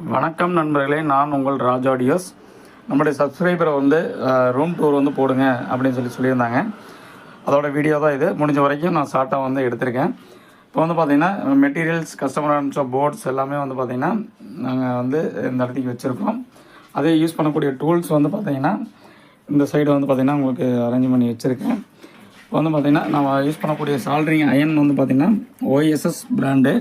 வணக்கம் நண்பர்களே, நான் உங்கள் ராஜ் ஆடியோஸ். நம்முடைய சப்ஸ்கிரைபரை ரூம் டூர் போடுங்க அப்படின்னு சொல்லியிருந்தாங்க. அதோட வீடியோ தான் இது. முடிஞ்ச வரைக்கும் நான் ஷார்ட்டாக எடுத்திருக்கேன். இப்போ பார்த்திங்கன்னா மெட்டீரியல்ஸ், கஸ்டமர் அனுப்பிச்ச போர்ட்ஸ் எல்லாமே பார்த்திங்கன்னா நாங்கள் இந்த இடத்துக்கு வச்சுருக்கோம். அதே யூஸ் பண்ணக்கூடிய டூல்ஸ் பார்த்திங்கன்னா இந்த சைடு பார்த்திங்கன்னா உங்களுக்கு அரேஞ்ச் பண்ணி வச்சுருக்கேன். இப்போ பார்த்திங்கன்னா நான் யூஸ் பண்ணக்கூடிய சால்ட்ரிங் அயன் பார்த்திங்கன்னா OSS பிராண்டு.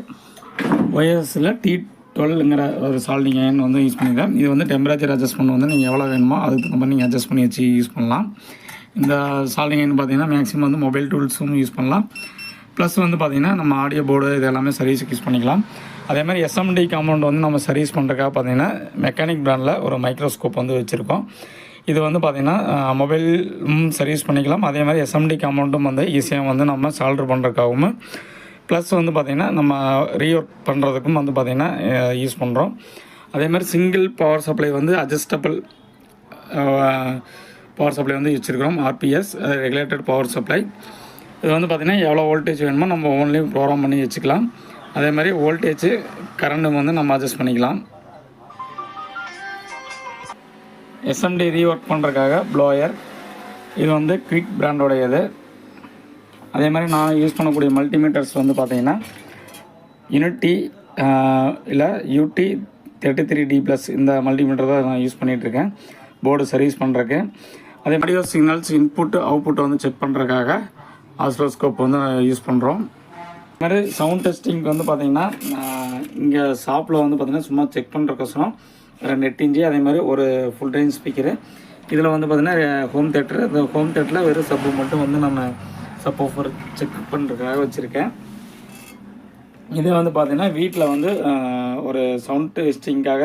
OSSல T12ங்கிற ஒரு சால்ட்ரிங் அயன் யூஸ் பண்ணியிருக்கேன். இது டெம்பரேச்சர் அட்ஜஸ்ட்மெண்ட் நீங்கள் எவ்வளோ வேணுமோ அதுக்கு தகுந்த மாதிரி நீங்கள் அட்ஜஸ்ட் பண்ணி வச்சு யூஸ் பண்ணலாம். இந்த சால்ட்ரிங் அயன் பார்த்திங்கன்னா மேக்ஸிமம் மொபைல் டூல்ஸும் யூஸ் பண்ணலாம். ப்ளஸ் பார்த்திங்கன்னா நம்ம ஆடியோ போர்டு இது எல்லாமே சர்வீஸுக்கு யூஸ் பண்ணிக்கலாம். அதே மாதிரி SMD காம்பவுண்ட் நம்ம சர்வீஸ் பண்ணுறதுக்காக பார்த்திங்கன்னா மெக்கானிக் பிராண்டில் ஒரு மைக்ரோஸ்கோப் வச்சுருக்கோம். இது பார்த்திங்கன்னா மொபைலும் சர்வீஸ் பண்ணிக்கலாம். அதே மாதிரி SMD காம்பவுண்டும் ஈஸியாக நம்ம சால்டர் பண்ணுறதுக்காகவும் ப்ளஸ் பார்த்திங்கன்னா நம்ம ரீஒர்க் பண்ணுறதுக்கும் பார்த்திங்கன்னா யூஸ் பண்ணுறோம். அதே மாதிரி single power supply adjustable power supply வச்சுருக்கிறோம். RPS regulated power supply. இது பார்த்திங்கன்னா எவ்வளோ வோல்டேஜ் வேணுமோ நம்ம ஓன்லேயும் ப்ரோக்ராம் பண்ணி வச்சுக்கலாம். அதே மாதிரி வோல்டேஜ் கரண்ட்டு நம்ம அட்ஜஸ்ட் பண்ணிக்கலாம். SMD ரீஒர்க் பண்ணுறதுக்காக ப்ளோயர். இது குவிக் பிராண்டோடையது. அதே மாதிரி நான் யூஸ் பண்ணக்கூடிய மல்டிமீட்டர்ஸ் பார்த்திங்கன்னா யூனிட்டி இல்லை UT33D+, இந்த மல்டிமீட்டர் தான் நான் யூஸ் பண்ணிகிட்ருக்கேன் போர்டு சர்வீஸ் பண்ணுறதுக்கு. அதே மாதிரி சிக்னல்ஸ் இன்புட் அவுட்புட் செக் பண்ணுறதுக்காக ஆசிலோஸ்கோப் யூஸ் பண்ணுறோம். அது மாதிரி சவுண்ட் டெஸ்டிங் பார்த்திங்கன்னா இங்கே ஷாப்பில் பார்த்திங்கன்னா சும்மா செக் பண்ணுறக்கோசரம் 2 இன்ச்சு, அதே மாதிரி ஒரு ஃபுல் ரேஞ்ச் ஸ்பீக்கரு. இதில் பார்த்திங்கன்னா ஹோம் தேட்டரு. இந்த ஹோம் தேட்டரில் வெறும் சப்பு மட்டும் நம்ம சப்வூஃபர் செக் பண்ணுறதுக்காக வச்சுருக்கேன். இதே பார்த்திங்கன்னா வீட்டில் ஒரு சவுண்ட் டெஸ்டிங்காக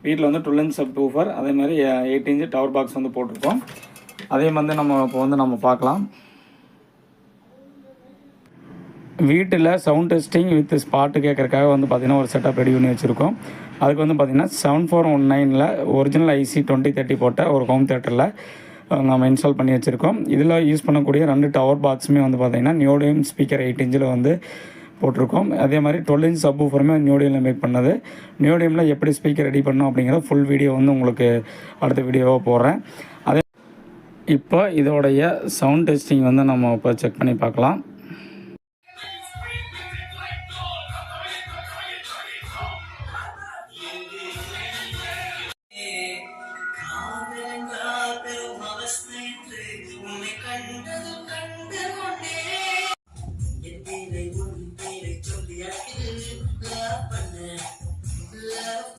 வீட்டில் 12 இன்ச் சப்வூஃபர், அதே மாதிரி 8 இன்ச்சு டவர் பாக்ஸ் போட்டிருக்கோம். அதே மாதிரி நம்ம இப்போ நம்ம பார்க்கலாம். வீட்டில் சவுண்ட் டெஸ்டிங் வித் ஸ்பாட்டு கேட்குறக்காக பார்த்திங்கன்னா ஒரு செட்டப் ரெடி பண்ணி வச்சுருக்கோம். அதுக்கு பார்த்திங்கன்னா 7419ல் ஒரிஜினல் IC 2030 போட்ட ஒரு ஹோம் தேட்டரில் நம்ம இன்ஸ்டால் பண்ணி வச்சுருக்கோம். இதில் யூஸ் பண்ணக்கூடிய 2 டவர் பாக்ஸுமே பார்த்திங்கன்னா நியோடியம் ஸ்பீக்கர் 8 இன்ச்சில் போட்டிருக்கோம். அதே மாதிரி 12 இன்ச் சப்வூஃபருமே நியோடியமில் மேக் பண்ணது. நியோடியமில் எப்படி ஸ்பீக்கர் ரெடி பண்ணோம் அப்படிங்கிற ஃபுல் வீடியோ உங்களுக்கு அடுத்த வீடியோவாக போடுறேன். அதே இப்போ இதோடைய சவுண்ட் டெஸ்டிங் நம்ம இப்போ செக் பண்ணி பார்க்கலாம்.